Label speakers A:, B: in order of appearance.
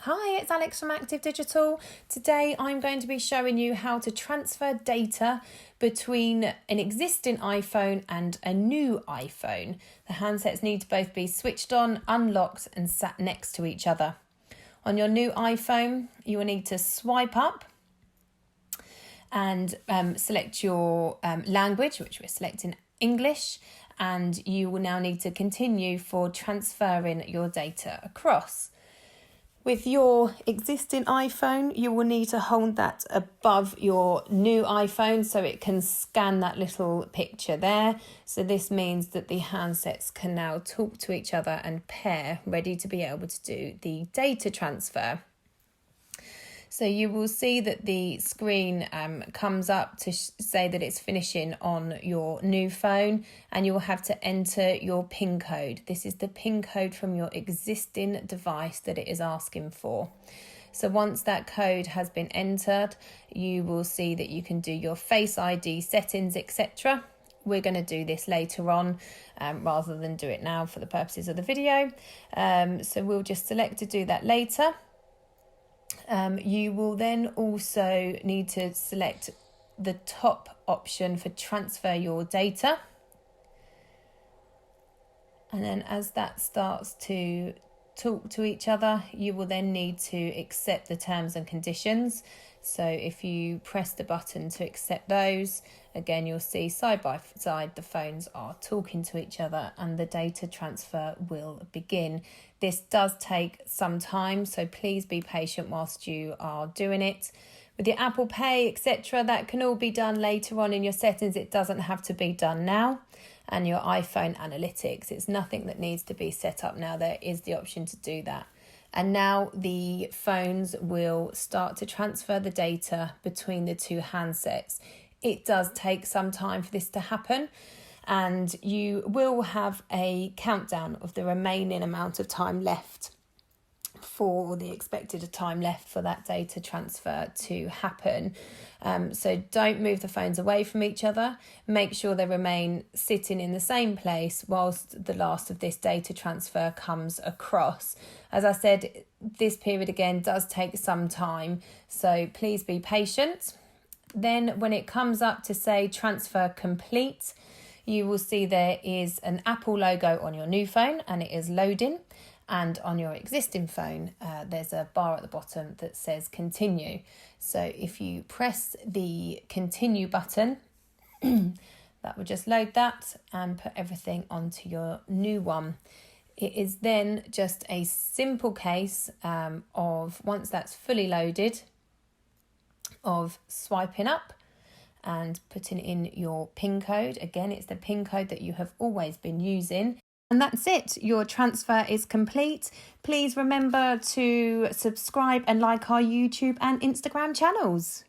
A: Hi, it's Alex from Active Digital. Today I'm going to be showing you how to transfer data between an existing iPhone and a new iPhone. The handsets need to both be switched on, unlocked and sat next to each other. On your new iPhone, you will need to swipe up and select your language, which we're selecting English, and you will now need to continue for transferring your data across. With your existing iPhone, you will need to hold that above your new iPhone so it can scan that little picture there. So this means that the handsets can now talk to each other and pair, ready to be able to do the data transfer. So you will see that the screen comes up to say that it's finishing on your new phone, and you will have to enter your PIN code. This is the PIN code from your existing device that it is asking for. So once that code has been entered, you will see that you can do your Face ID settings, etc. We're going to do this later on rather than do it now for the purposes of the video. So we'll just select to do that later. You will then also need to select the top option for transfer your data. And then as that starts to talk to each other, you will then need to accept the terms and conditions. So if you press the button to accept those, again, you'll see side by side the phones are talking to each other and the data transfer will begin. This does take some time, so please be patient whilst you are doing it. With your Apple Pay, etc., that can all be done later on in your settings. It doesn't have to be done now. And your iPhone analytics, it's nothing that needs to be set up now. There is the option to do that. And now the phones will start to transfer the data between the two handsets. It does take some time for this to happen, and you will have a countdown of the remaining amount of time left for the expected time left for that data transfer to happen. So don't move the phones away from each other. Make sure they remain sitting in the same place whilst the last of this data transfer comes across. As I said, this period again does take some time, so please be patient. Then when it comes up to say transfer complete, you will see there is an Apple logo on your new phone and it is loading. And on your existing phone, there's a bar at the bottom that says continue. So if you press the continue button, that will just load that and put everything onto your new one. It is then just a simple case of, once that's fully loaded, of swiping up and putting in your PIN code. Again, it's the PIN code that you have always been using. And that's it. Your transfer is complete. Please remember to subscribe and like our YouTube and Instagram channels.